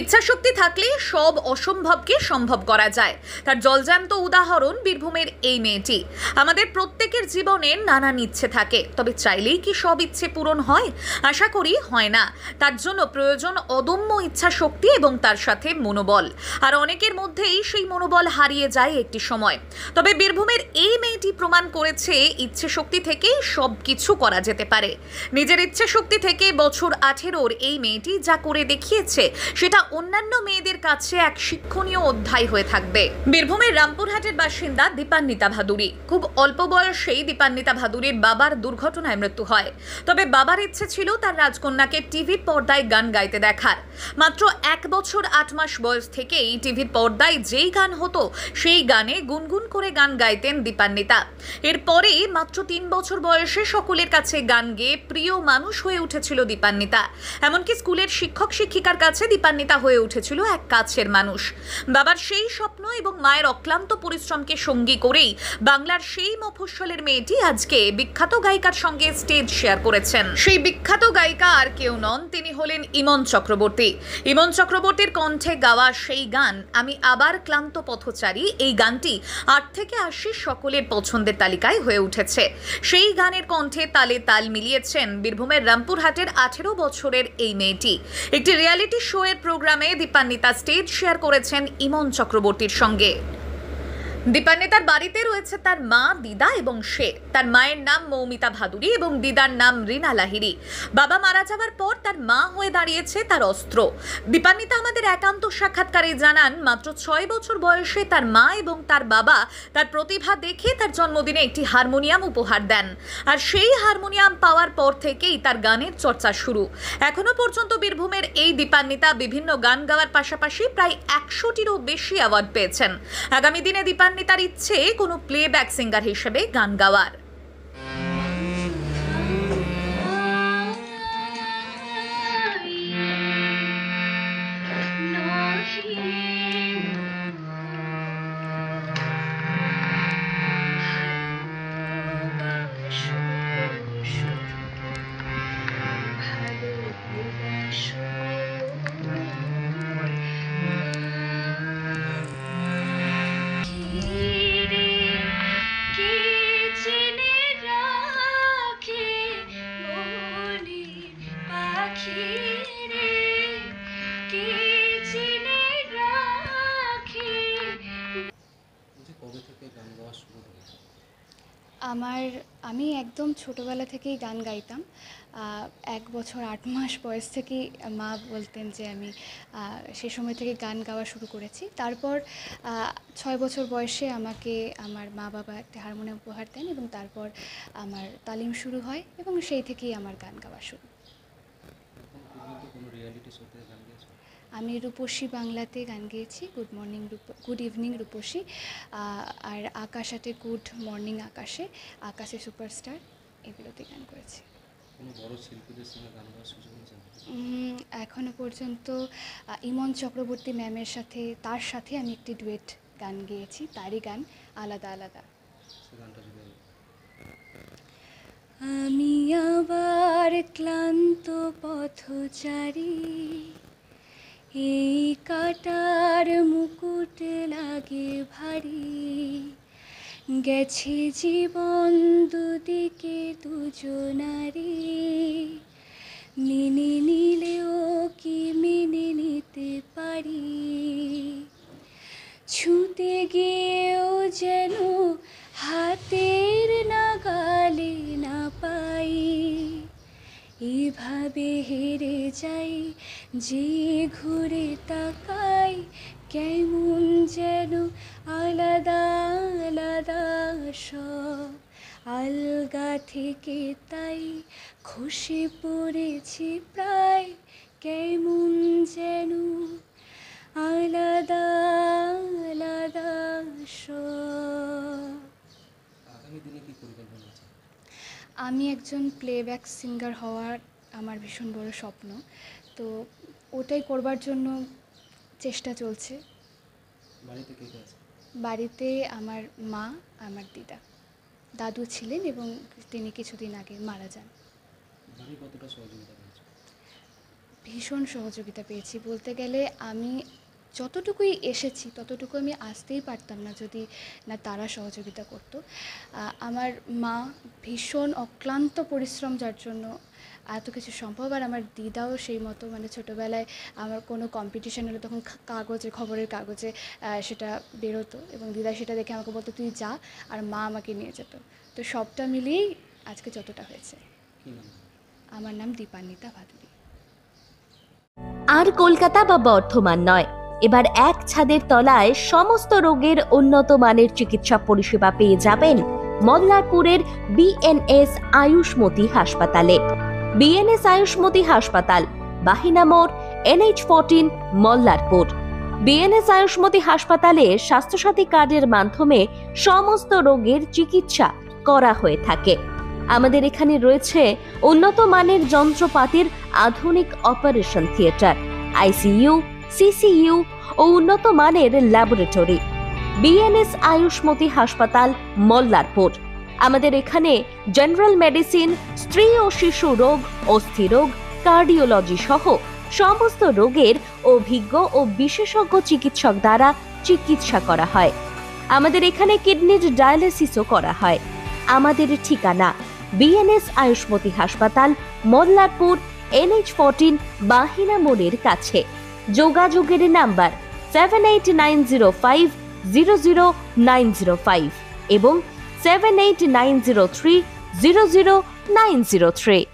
ইচ্ছাশক্তি থাকলে সব অসম্ভবকে সম্ভব করা যায়। তার জলজান্ত উদাহরণ বীরভূমের এই মেয়েটি। আমাদের প্রত্যেকের জীবনে নানান ইচ্ছে থাকে, তবে চাইলেই কি সব ইচ্ছে পূরণ হয়? আশা করি হয় না। তার জন্য প্রয়োজন অদম্য ইচ্ছাশক্তি এবং তার সাথে মনোবল। আর অনেকের মধ্যেই সেই মনোবল হারিয়ে যায় একটি সময়। তবে বীরভূমের এই মেয়েটি প্রমাণ করেছে ইচ্ছে শক্তি থেকেই সব কিছু করা যেতে পারে। নিজের ইচ্ছে শক্তি থেকে বছর 18-র এই মেয়েটি যা করে দেখিয়েছে সেটা অন্যান্য মেয়েদের কাছে এক শিক্ষণীয় অধ্যায় হয়ে থাকবে। বীরভূমের রামপুরহাটের বাসিন্দা দীপান্বিতা ভাদুরী। খুব অল্প বয়সেই দীপান্বিতা ভাদুরীর বাবার দুর্ঘটনায় মৃত্যু হয়। তবে বাবার ইচ্ছে ছিল তার রাজকন্যাকে টিভির পর্দায় গান গাইতে দেখার। মাত্র 1 বছর 8 মাস বয়স থেকেই টিভির পর্দায় যেই গান হতো সেই গানে গুনগুন করে গান গাইতেন দীপান্বিতা। এরপরেই মাত্র 3 বছর বয়সে সকলের কাছে গান গেয়ে প্রিয় মানুষ হয়ে উঠেছিল দীপান্বিতা। এমনকি স্কুলের শিক্ষক শিক্ষিকার কাছে দীপান্বিতা হয়ে উঠেছিল এক কাছের মানুষ। বাবার সেই স্বপ্ন এবং মায়ের অক্লান্ত পরিশ্রমকে সঙ্গী করেই বাংলার সেই মফস্বলের মেয়েটি আজকে বিখ্যাত গায়িকার সঙ্গে স্টেজ শেয়ার করেছেন। সেই বিখ্যাত গায়িকা আর কেউ নন, তিনি হলেন ইমন চক্রবর্তী। ইমন চক্রবর্তীর কণ্ঠে গাওয়া সেই গান আমি আবার ক্লান্ত পথচারী, এই গানটি 8 থেকে 80 সকলের পছন্দের তালিকায় হয়ে উঠেছে। সেই গানের কণ্ঠে তালে তাল মিলিয়েছেন বীরভূমের রামপুরহাটের 18 বছরের এই মেয়েটি। একটি রিয়ালিটি শো এর প্রোগ্রামে দীপান্বিতা স্টেজ শেয়ার করেছেন ইমন চক্রবর্তীর সঙ্গে। দীপান্বিতার বাড়িতে রয়েছে তার মা, দিদা এবং সে। তার মায়ের নাম মৌমিতা ভাদুরী এবং দিদার নাম রীনা লাহিড়ী। বাবা মারা যাওয়ার পর তার মা হয়ে দাঁড়িয়েছে তার অস্ত্র। দীপান্বিতা আমাদের একান্ত সাক্ষাৎকারে জানান, মাত্র 6 বছর বয়সে তার মা এবং তার বাবা তার প্রতিভা দেখে তার জন্মদিনে একটি হারমোনিয়াম উপহার দেন। আর সেই হারমোনিয়াম পাওয়ার পর থেকেই তার গানের চর্চা শুরু। এখনো পর্যন্ত বীরভূমের এই দীপান্বিতা বিভিন্ন গান গাওয়ার পাশাপাশি প্রায় 100টিরও বেশি অ্যাওয়ার্ড পেয়েছেন। আগামী দিনে দীপান্বিতার ইচ্ছে কোনো প্লেব্যাক সিঙ্গার হিসেবে গান গাওয়ার। আমি একদম ছোটোবেলা থেকেই গান গাইতাম। 1 বছর 8 মাস বয়স থেকেই মা বলতেন যে আমি সে সময় থেকে গান গাওয়া শুরু করেছি। তারপর 6 বছর বয়সে আমাকে আমার মা বাবা একটা হারমোনিয়াম উপহার দেন এবং তারপর আমার তালিম শুরু হয় এবং সেই থেকেই আমার গান গাওয়া শুরু। আমি রূপসী বাংলাতে গান গেয়েছি, গুড ইভিনিং রূপসী, আর আকাশ আটে গুড মর্নিং আকাশে, আকাশে সুপারস্টার, এগুলোতে গান করেছি। এখনো পর্যন্ত ইমন চক্রবর্তী ম্যামের সাথে, তার সাথে আমি একটি ডুয়েট গান গেয়েছি, তারই গান আলাদা আলাদা। আমি আবার ক্লান্ত পথচারী, এই কাটার মুকুট লাগে ভারী, গেছে জীবন দুদিকে দুজনারি, মেনে নিলেও কি মেনে নিতে পারি, ছুঁতে গিয়েও যেন হাতের নাগালে না পাই, এভাবে হেরে যাই যে ঘুরে তাকাই, কেমন যেন আলাদা আলাদা সব, আলগা থেকে তাই খসে পড়েছি প্রায়, কেমন যেন আলাদা আলাদা সব। আমি একজন প্লেব্যাক সিঙ্গার হওয়ার আমার ভীষণ বড় স্বপ্ন, তো ওটাই করবার জন্য চেষ্টা চলছে। বাড়িতে আমার মা, আমার দিদা, দাদু ছিলেন এবং তিনি কিছুদিন আগে মারা যান। ভীষণ সহযোগিতা পেয়েছি। বলতে গেলে আমি যতটুকুই এসেছি ততটুকু আমি আসতেই পারতাম না যদি না তারা সহযোগিতা করতো। আমার মা ভীষণ অক্লান্ত পরিশ্রম, যার জন্য এত কিছু সম্ভব। আর আমার দিদাও সেই মতো, মানে ছোটোবেলায় আমার কোনো কম্পিটিশান হলে তখন কাগজে, খবরের কাগজে সেটা বেরোতো এবং দিদা সেটা দেখে আমাকে বলতো তুই যা, আর মা আমাকে নিয়ে যেত। তো সবটা মিলিয়েই আজকে যতটা হয়েছে। আমার নাম দীপান্বিতা ভাদুরী। আর কলকাতা বা বর্ধমান নয়, এবার এক ছাদের তলায় সমস্ত রোগের উন্নত মানের চিকিৎসা পরিষেবা পেয়ে যাবেন মল্লারপুরের বিএনএস আয়ুষ্মতি হাসপাতালে। বিএনএস আয়ুষ্মতি হাসপাতাল, বাহিনা মোড়, NH14, মল্লারপুর। বিএনএস আয়ুষ্মতি হাসপাতালে স্বাস্থ্যসাথী কার্ডের মাধ্যমে সমস্ত রোগের চিকিৎসা করা হয়ে থাকে। আমাদের এখানে রয়েছে উন্নত মানের যন্ত্রপাতির আধুনিক অপারেশন থিয়েটার, ICU, CCU ও উন্নত মানের ল্যাবরেটরি। বিএনএস আয়ুষ্মতি হাসপাতাল, মল্লারপুর। আমাদের এখানে জেনারেল মেডিসিন, স্ত্রী ও শিশু রোগ, অস্থিরোগ, কার্ডিওলজি সহ সমস্ত রোগের অভিজ্ঞ ও বিশেষজ্ঞ চিকিৎসক দ্বারা চিকিৎসা করা হয়। আমাদের এখানে কিডনির ডায়ালিসিসও করা হয়। আমাদের ঠিকানা বিএনএস আয়ুষ্মতি হাসপাতাল, মল্লারপুর, NH14, বাহিনা মোড়ের কাছে। যোগাযোগের নাম্বার 7890500905 এবং 7890300903।